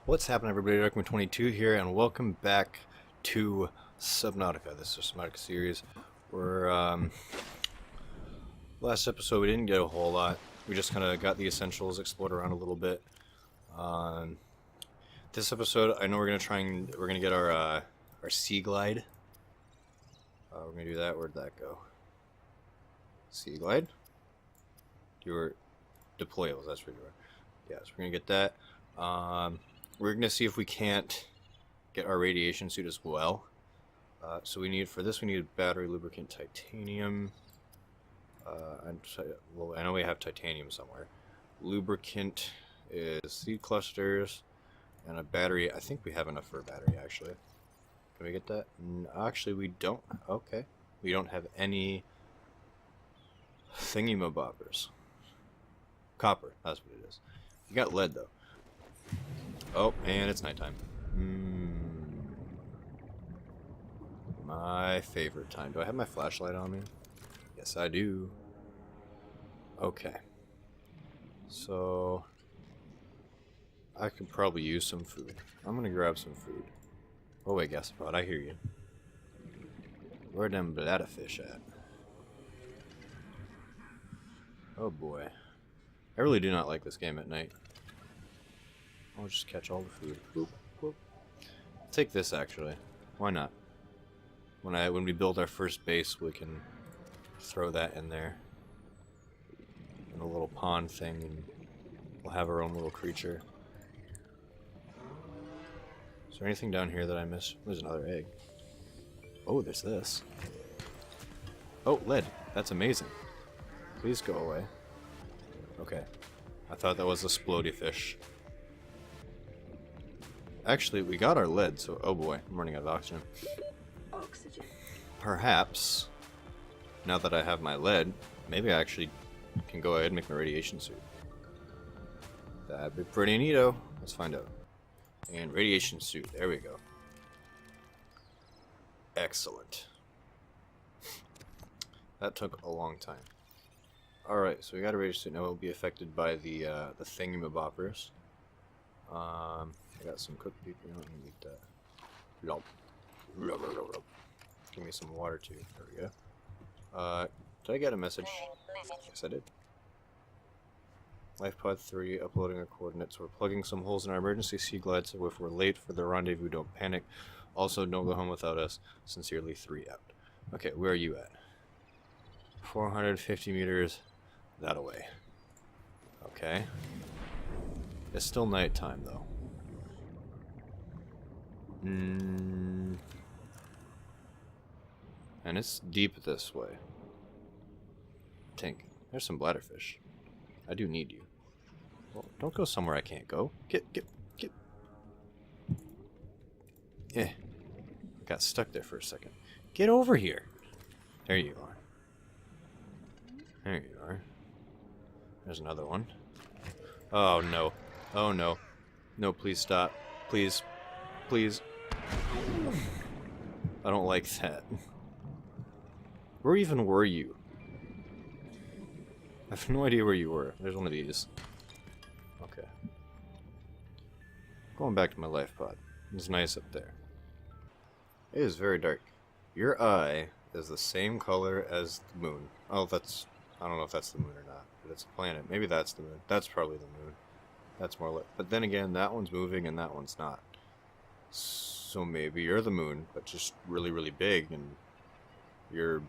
What's happening, everybody? Darkman22 here, and welcome back to Subnautica. This is a Subnautica series where, last episode we didn't get a whole lot. We just kind of got the essentials, explored around a little bit. This episode, I know we're gonna get our sea glide. We're gonna do that. Where'd that go? Sea glide? You were deployables. That's where you were. Yeah, so we're gonna get that. We're going to see if we can't get our radiation suit as well. So we need battery, lubricant, titanium. Well, I know we have titanium somewhere. Lubricant is seed clusters and a battery. I think we have enough for a battery, actually. Can we get that? Actually, we don't. Okay. We don't have any thingy-mabobbers. Copper, that's what it is. We got lead, though. Oh, and it's nighttime. My favorite time. Do I have my flashlight on me? Yes, I do. Okay. So, I could probably use some food. I'm gonna grab some food. Oh wait, gastropod, I hear you. Where them bladderfish at? Oh boy. I really do not like this game at night. I'll just catch all the food. Boop, boop. Take this, actually. Why not? When we build our first base, we can throw that in there. In a little pond thing, and we'll have our own little creature. Is there anything down here that I missed? There's another egg. Oh, there's this. Oh, lead. That's amazing. Please go away. Okay. I thought that was a splody fish. Actually, we got our lead, so oh boy, I'm running out of oxygen. Perhaps, now that I have my lead, maybe I actually can go ahead and make my radiation suit. That'd be pretty neato. Let's find out. And radiation suit, there we go. Excellent. That took a long time. Alright, so we got a radiation suit. Now we'll be affected by the thingy-maboppers. I got some cooked beef. You don't need that. Lump. Give me some water too. There we go. Did I get a message? Yes, I did. LifePod 3, uploading our coordinates. We're plugging some holes in our emergency sea glide, so if we're late for the rendezvous, don't panic. Also, don't go home without us. Sincerely, 3 out. Okay, where are you at? 450 meters that away. Okay. It's still nighttime, though. And it's deep this way. Tink, there's some bladderfish. I do need you. Well, don't go somewhere I can't go. Get. Eh. Got stuck there for a second. Get over here. There you are. There you are. There's another one. Oh no. Oh no. No, please stop. Please. Please. I don't like that. Where even were you? I have no idea where you were. There's one of these. Okay. Going back to my life pod. It's nice up there. It is very dark. Your eye is the same color as the moon. Oh, that's... I don't know if that's the moon or not, but it's a planet. Maybe that's the moon. That's probably the moon. That's more lit. But then again, that one's moving and that one's not. So maybe you're the moon, but just really, really big, and you're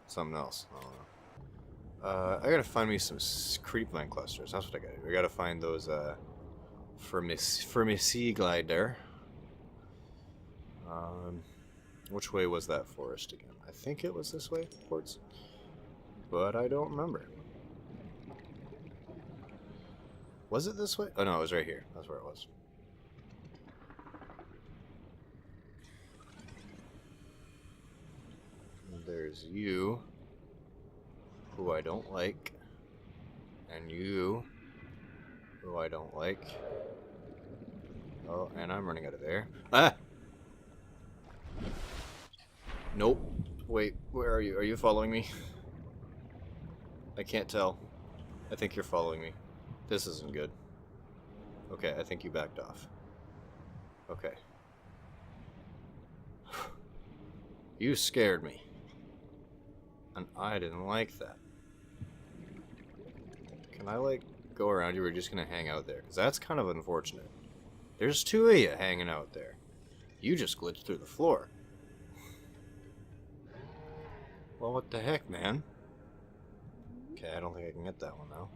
something else. I don't know. I gotta find me some creep plant clusters. That's what I gotta do. I gotta find those for my sea glider. Which way was that forest again? I think it was this way, towards, but I don't remember. Was it this way? Oh no, it was right here. That's where it was. There's you, who I don't like, and you, who I don't like. Oh, and I'm running out of air. Ah! Nope. Wait, where are you? Are you following me? I can't tell. I think you're following me. This isn't good. Okay, I think you backed off. Okay. You scared me. And I didn't like that. Can I, like, go around you? Or are you just gonna hang out there? Because that's kind of unfortunate. There's two of you hanging out there. You just glitched through the floor. Well, what the heck, man? Okay, I don't think I can get that one, though.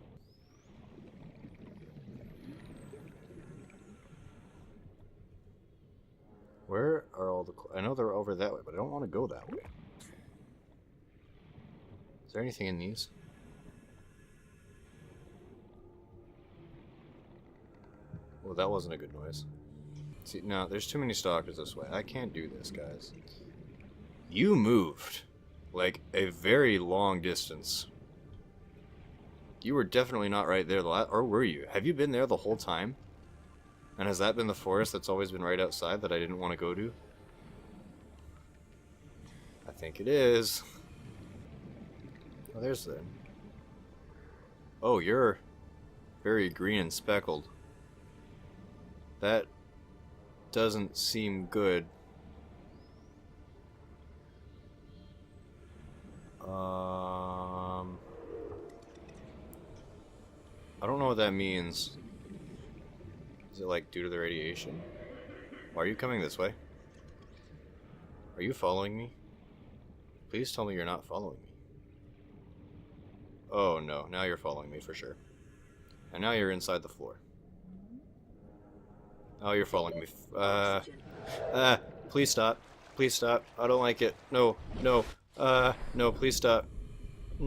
Where are all the... I know they're over that way, but I don't want to go that way. Is there anything in these? Well, that wasn't a good noise. See, no, there's too many stalkers this way. I can't do this, guys. You moved, like, a very long distance. You were definitely not right there, or were you? Have you been there the whole time? And has that been the forest that's always been right outside that I didn't want to go to? I think it is. Oh, there's the... Oh, you're very green and speckled. That doesn't seem good. I don't know what that means. Is it like due to the radiation? Why are you coming this way? Are you following me? Please tell me you're not following me. Oh no, now you're following me for sure. And now you're inside the floor. Oh, you're following me. Please stop. Please stop. I don't like it. No, no, no, please stop. Are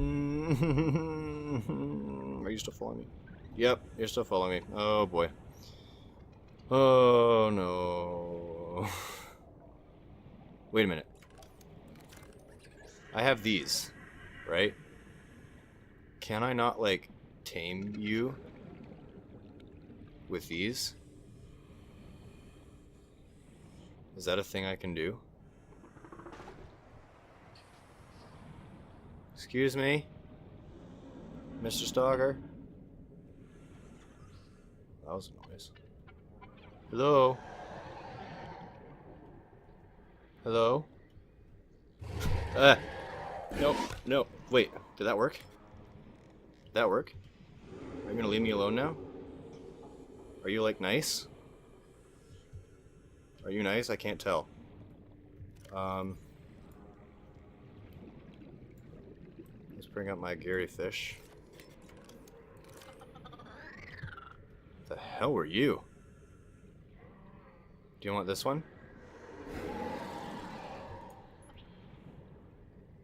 you still following me? Yep, you're still following me. Oh boy. Oh no. Wait a minute. I have these, right? Can I not, like, tame you with these? Is that a thing I can do? Excuse me? Mr. Stalker? That was a noise. Hello? Hello? Nope, nope. Wait, did that work? Did that work? Are you gonna leave me alone now? Are you, like, nice? Are you nice? I can't tell. Let's bring up my Gary fish. What the hell were you? Do you want this one?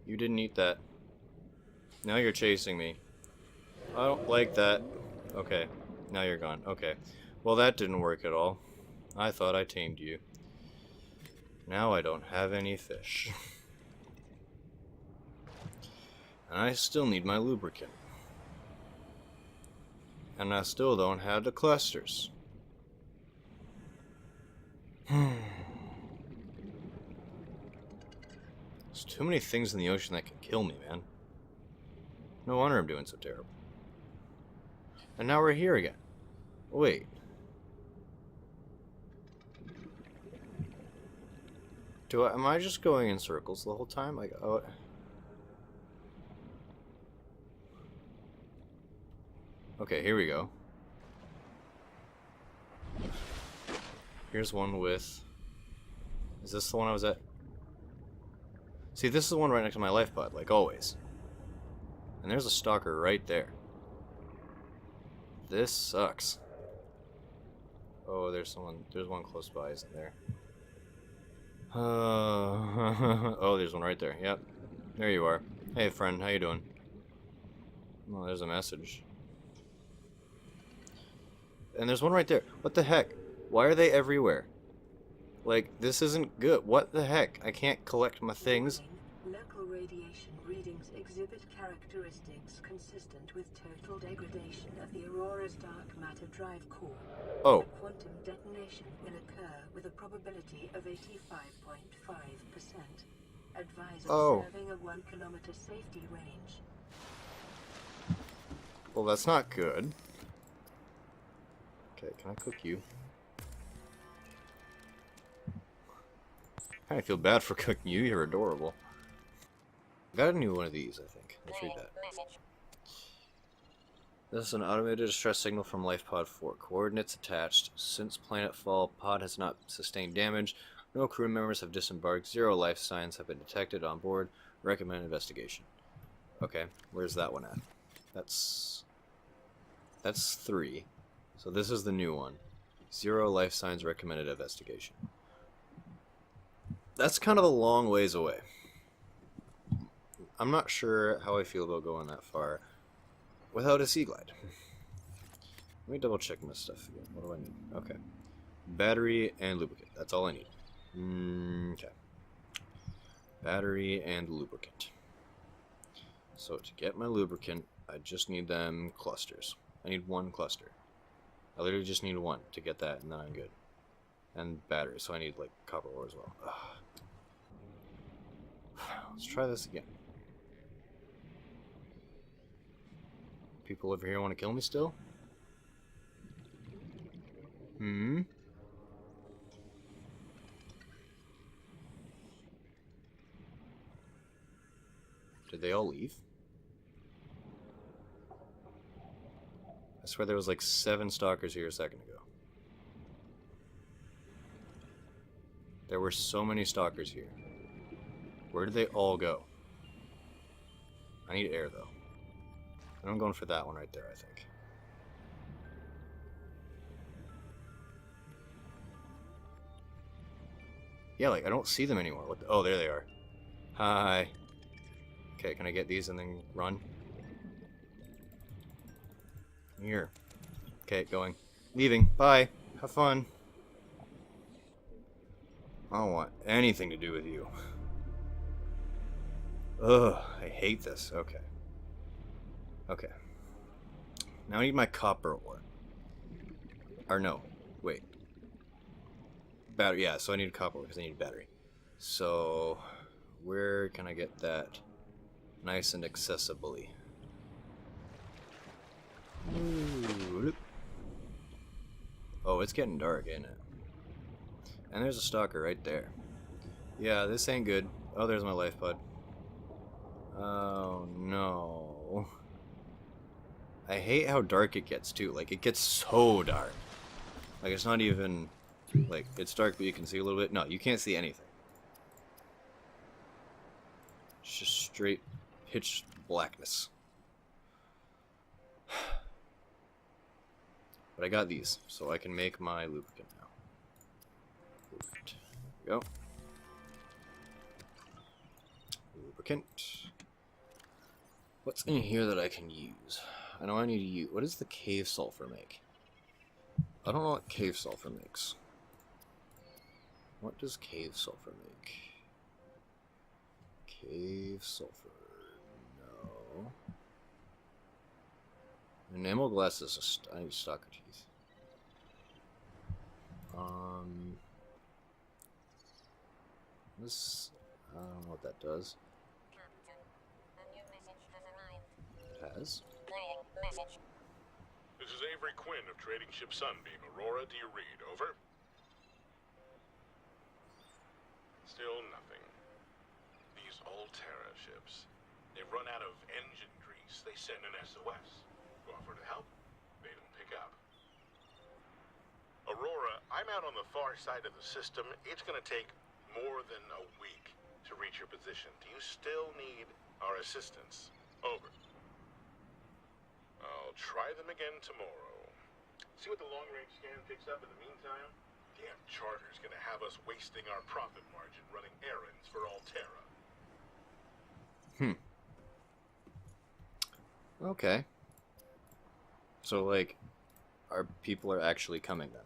You didn't eat that. Now you're chasing me. I don't like that. Okay, now you're gone. Okay. Well, that didn't work at all. I thought I tamed you. Now I don't have any fish. And I still need my lubricant. And I still don't have the clusters. There's too many things in the ocean that can kill me, man. No wonder I'm doing so terrible. And now we're here again. Wait. Am I just going in circles the whole time? Like, oh. Okay, here we go. Here's one with... Is this the one I was at? See, this is the one right next to my life pod, like always. And there's a stalker right there. This sucks. Oh, there's one close by, isn't there? Oh, there's one right there. Yep. There you are. Hey, friend, how you doing? Oh, there's a message. And there's one right there. What the heck? Why are they everywhere? Like, this isn't good. What the heck? I can't collect my things. Local radiation readings exhibit characteristics consistent with total degradation of the Aurora's dark matter drive core. Oh. A quantum detonation will occur with a probability of 85.5%. Advise observing a 1 kilometer safety range. Well, that's not good. Okay, can I cook you? I feel bad for cooking you. You're adorable. Got a new one of these, I think. Let's read that. This is an automated distress signal from Life Pod 4. Coordinates attached. Since planetfall, pod has not sustained damage. No crew members have disembarked. 0 life signs have been detected on board. Recommend investigation. Okay, where's that one at? That's 3. So this is the new one. 0 life signs, recommended investigation. That's kind of a long ways away. I'm not sure how I feel about going that far without a sea glide. Let me double check my stuff again. What do I need? Okay. Battery and lubricant. That's all I need. Okay. Battery and lubricant. So to get my lubricant, I just need them clusters. I need 1 cluster. I literally just need 1 to get that, and then I'm good. And battery, so I need like copper ore as well. Ugh. Let's try this again. People over here want to kill me still? Did they all leave? I swear there was like 7 stalkers here a second ago. There were so many stalkers here. Where did they all go? I need air though. And I'm going for that one right there, I think. Yeah, like I don't see them anymore. What the, oh, there they are. Hi. Okay, can I get these and then run? Here. Okay, going. Leaving. Bye. Have fun. I don't want anything to do with you. Ugh, I hate this. Okay. Okay. Now I need my copper ore. Or no. Wait. Battery. Yeah, so I need copper because I need a battery. So, where can I get that nice and accessibly? Ooh. Oh, it's getting dark, ain't it? And there's a stalker right there. Yeah, this ain't good. Oh, there's my life pod. Oh, no. I hate how dark it gets, too. Like, it gets so dark. Like, it's not even... Like, it's dark, but you can see a little bit. No, you can't see anything. It's just straight pitch blackness. But I got these, so I can make my lubricant now. Lubricant. There we go. Lubricant. What's in here that I can use? I know I need to use... What does the cave sulfur make? I don't know what cave sulfur makes. What does cave sulfur make? Cave sulfur... No... Enamel glass is I need stalker teeth. This... I don't know what that does. It has. This is Avery Quinn of Trading Ship Sunbeam. Aurora, do you read? Over? Still nothing. These Altera ships. They've run out of engine grease. They send an SOS. You offer to help. They don't pick up. Aurora, I'm out on the far side of the system. It's going to take more than a week to reach your position. Do you still need our assistance? Over. I'll try them again tomorrow. See what the long-range scan picks up in the meantime? Damn charter's gonna have us wasting our profit margin running errands for Altera. Okay. So, like, our people are actually coming then.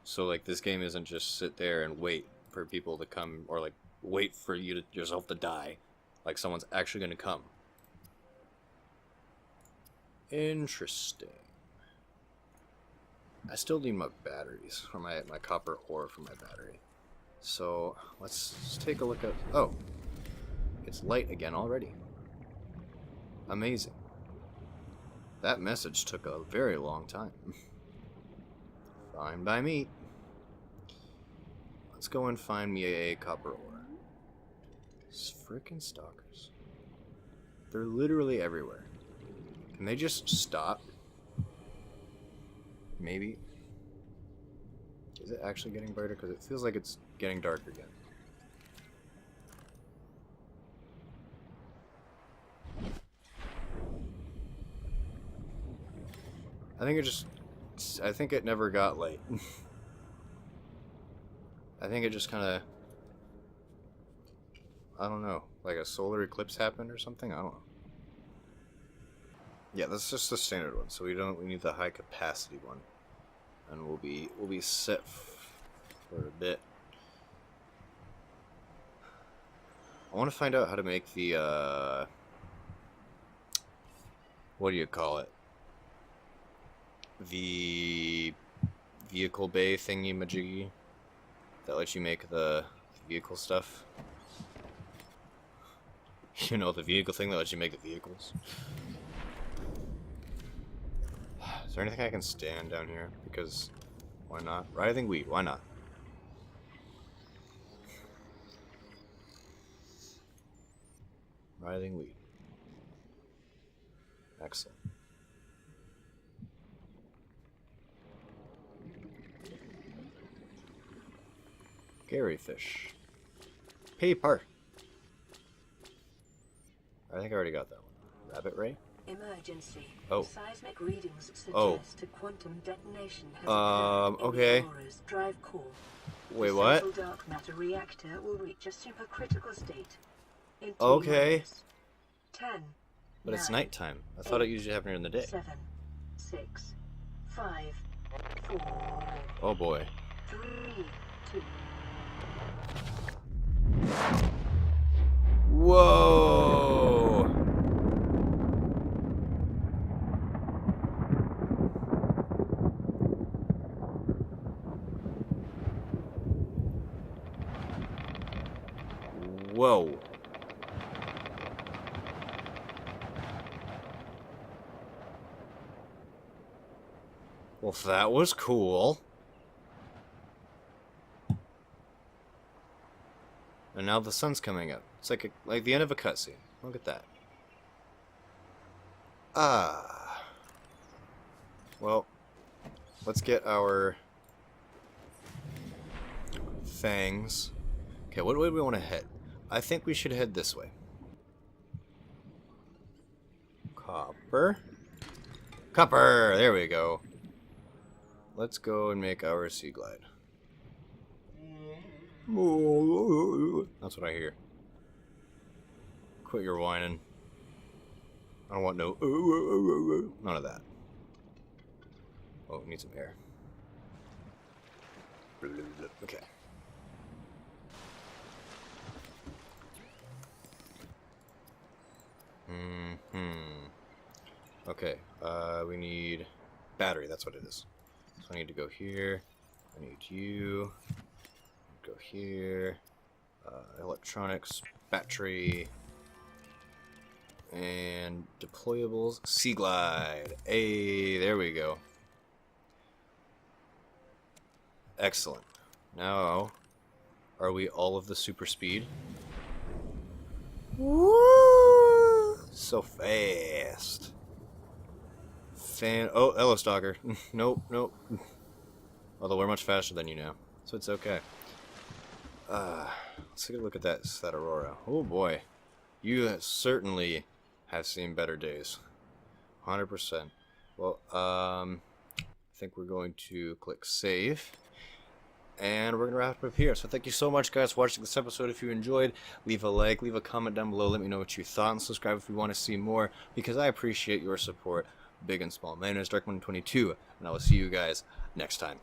So, like, this game isn't just sit there and wait for people to come, or, like, wait for you to yourself to die. Like, someone's actually gonna come. Interesting. I still need my batteries, or my copper ore for my battery. So, let's take a look at... Oh! It's light again already. Amazing. That message took a very long time. Fine by me. Let's go and find me a copper ore. These frickin' stalkers. They're literally everywhere. Can they just stop? Maybe. Is it actually getting brighter? Because it feels like it's getting dark again. I think it never got light. I think it just kind of, I don't know, like a solar eclipse happened or something. I don't know. Yeah, that's just the standard one. So we need the high capacity one, and we'll be set for a bit. I want to find out how to make the what do you call it? The vehicle bay thingy majiggy that lets you make the vehicle stuff. You know, the vehicle thing that lets you make the vehicles. Is there anything I can stand down here? Because why not? Writhing weed, why not? Writhing weed. Excellent. Gary fish. Paper. I think I already got that one. Rabbit ray? Emergency. Oh. Seismic readings suggest a quantum detonation has occurred okay. in the AURORA's drive core. Wait, the what? central dark matter reactor will reach a supercritical state in 3 Okay. minutes. 10. But it's 9, nighttime. I thought it usually happened during the day. 7, 6, 5, 4, Oh boy. 3, 2. Whoa! Whoa. Well, that was cool. And now the sun's coming up. It's like the end of a cutscene. Look at that. Ah. Well, let's get our fangs. Okay, what way do we want to head? I think we should head this way. Copper. Copper! There we go. Let's go and make our sea glide. That's what I hear. Quit your whining. I don't want no none of that. Oh, need some air. Okay. Okay, we need battery, that's what it is. So I need to go here. I need you. Go here. Electronics, battery, and deployables. Sea glide. Hey, there we go. Excellent. Now, are we all of the super speed? Woo! So fast. Oh, hello, stalker. Nope, nope. Although we're much faster than you now, so it's okay. Let's take a look at that Aurora. Oh boy, you certainly have seen better days. 100%. Well, I think we're going to click save. And we're going to wrap it up here. So thank you so much, guys, for watching this episode. If you enjoyed, leave a like, leave a comment down below. Let me know what you thought, and subscribe if you want to see more, because I appreciate your support, big and small. My name is Dark122, and I will see you guys next time.